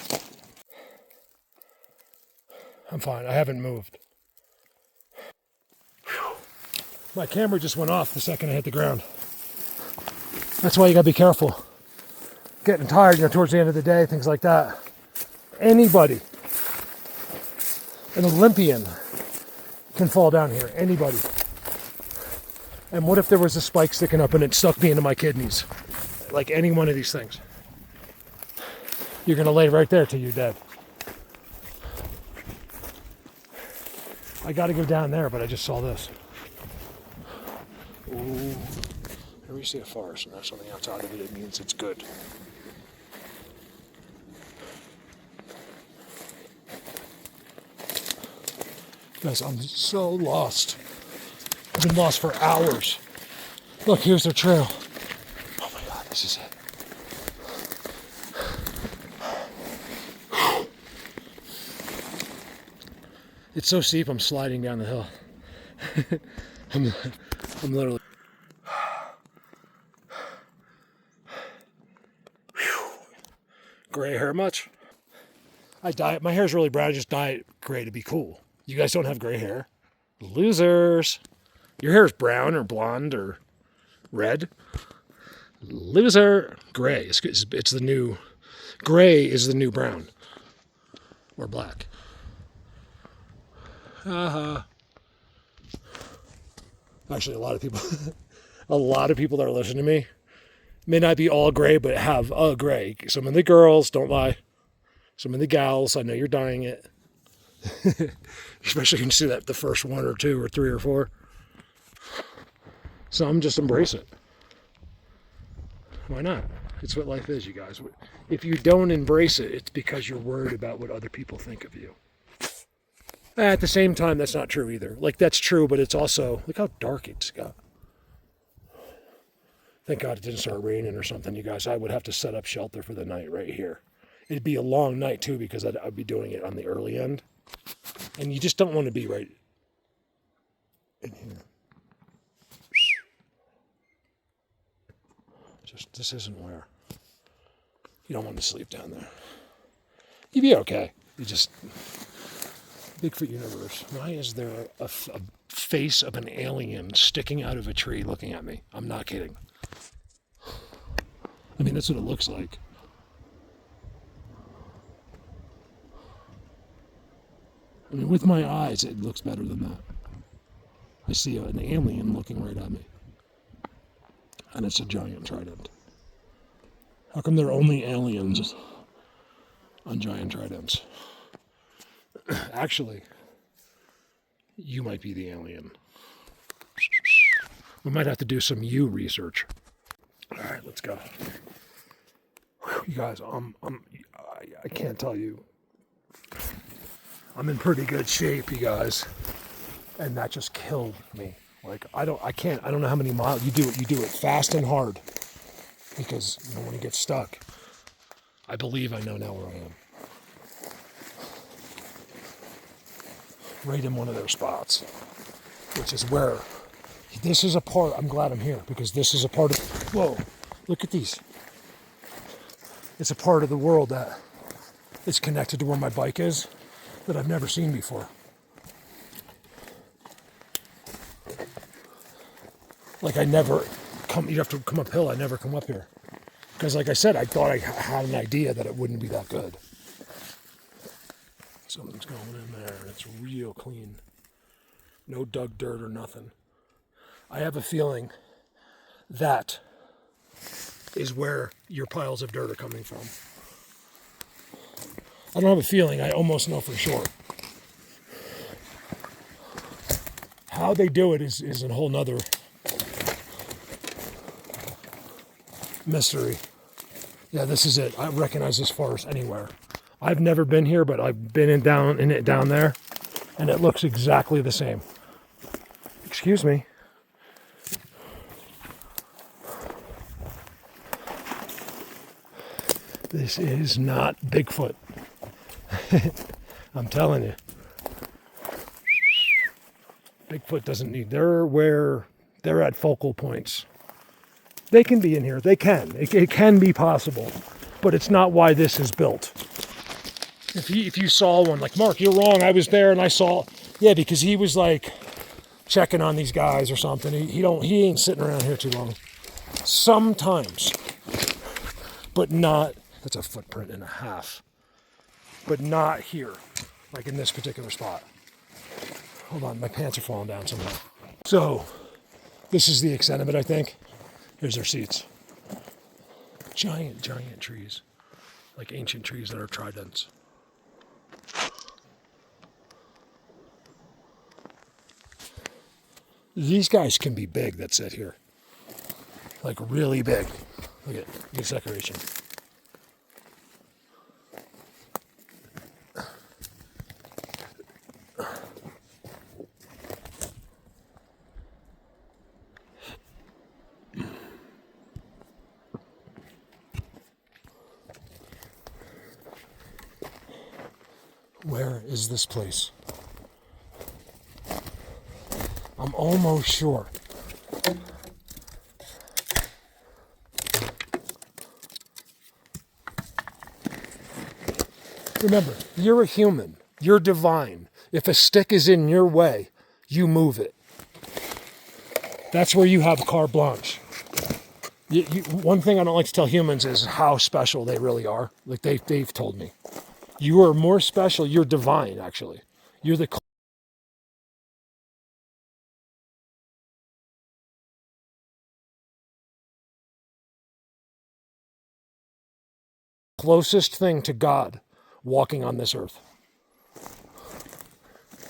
I'm fine. I haven't moved. Whew. My camera just went off the second I hit the ground. That's why you gotta be careful. Getting tired, towards the end of the day, things like that. Anybody, an Olympian, can fall down here. Anybody. And what if there was a spike sticking up and it stuck me into my kidneys? Like any one of these things. You're gonna lay right there till you're dead. I gotta go down there, but I just saw this. Ooh. Here we see a forest and there's something outside of it. It means it's good. Guys, I'm so lost. I've been lost for hours. Look, here's their trail. Oh my God, this is it. It's so steep, I'm sliding down the hill. I'm literally... Gray hair much? I dye it. My hair's really brown. I just dye it gray to be cool. You guys don't have gray hair? Losers. Your hair is brown or blonde or red. Loser. Gray. It's the new... Gray is the new brown. Or black. Actually, a lot of people that are listening to me may not be all gray, but have a gray. Some of the girls, don't lie. Some of the gals, I know you're dying it. Especially when you see that the first one or two or three or four. Some just embrace it. Why not? It's what life is, you guys. If you don't embrace it, it's because you're worried about what other people think of you. At the same time, that's not true either. Like, that's true, but it's also, look how dark it's got. Thank God it didn't start raining or something, you guys. I would have to set up shelter for the night right here. It'd be a long night, too, because I'd be doing it on the early end. And you just don't want to be right in here. This isn't where. You don't want to sleep down there. You'd be okay. You just, Bigfoot universe. Why is there a face of an alien sticking out of a tree looking at me? I'm not kidding. I mean, that's what it looks like. I mean, with my eyes, it looks better than that. I see an alien looking right at me. And it's a giant trident. How come there are only aliens on giant tridents? Actually, you might be the alien. We might have to do some you research. All right, let's go. You guys, I can't tell you. I'm in pretty good shape, you guys. And that just killed me. Like, I don't know how many miles. You do it fast and hard. Because you don't want to get stuck. I believe I know now where I am. Right in one of their spots. Which is where, this is a part, I'm glad I'm here. Because this is a part of, whoa, look at these. It's a part of the world that is connected to where my bike is that I've never seen before. Like you have to come uphill, I never come up here. Because like I said, I thought I had an idea that it wouldn't be that good. Something's going in there, and it's real clean. No dug dirt or nothing. I have a feeling that is where your piles of dirt are coming from. I don't have a feeling, I almost know for sure. How they do it is a whole nother mystery. Yeah, this is it. I recognize this forest anywhere. I've never been here, but I've been in it down there, and it looks exactly the same. Excuse me. This is not Bigfoot. I'm telling you. Bigfoot doesn't need, they're at focal points. They can be in here. They can. It can be possible. But it's not why this is built. If you saw one, like, Mark, you're wrong. I was there and I saw. Yeah, because he was like checking on these guys or something. He ain't sitting around here too long. Sometimes. But not, that's a footprint and a half. But not here. Like in this particular spot. Hold on, my pants are falling down somehow. So, this is the extent of it, I think. Here's their seats. Giant, giant trees. Like ancient trees that are tridents. These guys can be big that sit here. Like really big. Look at this decoration. Where is this place? I'm almost sure. Remember, you're a human. You're divine. If a stick is in your way, you move it. That's where you have carte blanche. One thing I don't like to tell humans is how special they really are. Like they've told me. You are more special. You're divine, actually. You're the closest thing to God walking on this earth.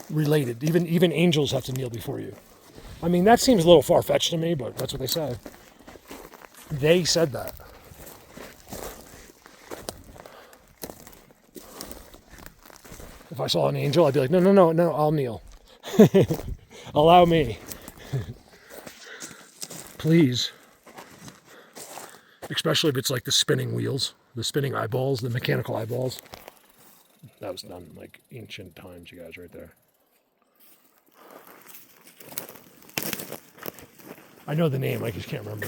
Related. Even angels have to kneel before you. I mean, that seems a little far-fetched to me, but that's what they say. They said that. If I saw an angel, I'd be like, no, I'll kneel. Allow me. Please. Especially if it's like the spinning wheels, the spinning eyeballs, the mechanical eyeballs. That was done in like ancient times, you guys, right there. I know the name, I just can't remember.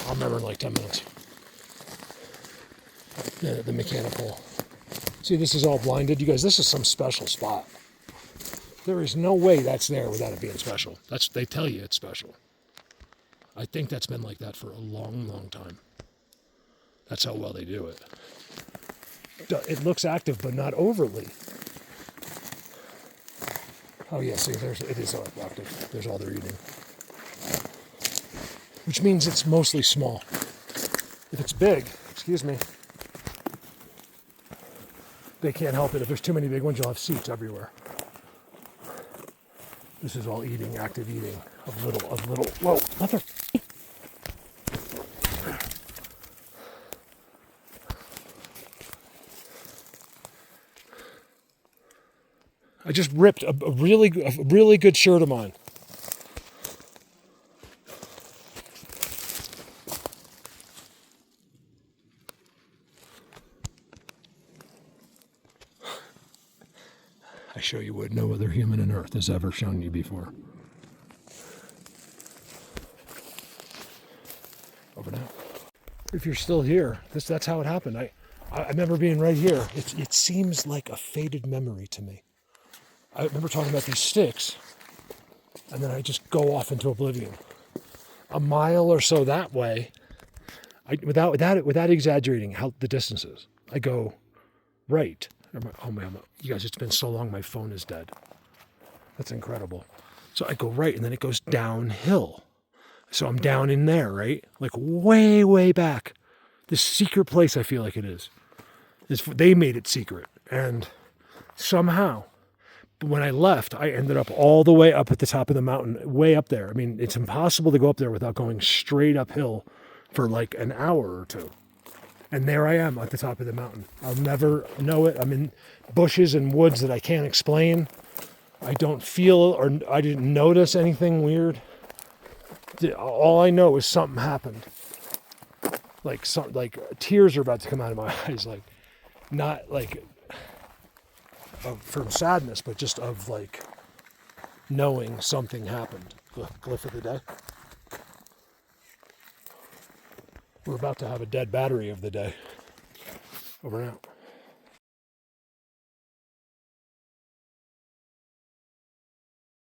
I'll remember in like 10 minutes. The mechanical See, this is all blinded. You guys, this is some special spot. There is no way that's there without it being special. They tell you it's special. I think that's been like that for a long, long time. That's how well they do it. It looks active, but not overly. Oh yeah, see, it is active. There's all they're eating. Which means it's mostly small. If it's big, excuse me, they can't help it. If there's too many big ones, you'll have seats everywhere. This is all eating, active eating of little, whoa, mother. I just ripped a really good shirt of mine. I show you what no other human on earth has ever shown you before. Over now. If you're still here, that's how it happened. I remember being right here. It seems like a faded memory to me. I remember talking about these sticks, and then I just go off into oblivion. A mile or so that way, without exaggerating how the distance is, I go right. Oh man, you guys, it's been so long, my phone is dead. That's incredible. So I go right, and then it goes downhill. So I'm down in there, right? Like way, way back. This secret place I feel like it is. They made it secret. And somehow, when I left, I ended up all the way up at the top of the mountain, way up there. I mean, it's impossible to go up there without going straight uphill for like an hour or two. And there I am at the top of the mountain. I'll never know it. I'm in bushes and woods that I can't explain. I don't feel or I didn't notice anything weird. All I know is something happened. Like tears are about to come out of my eyes. Like not like from sadness, but just of like knowing something happened. Glyph of the day. We're about to have a dead battery of the day. Over and out.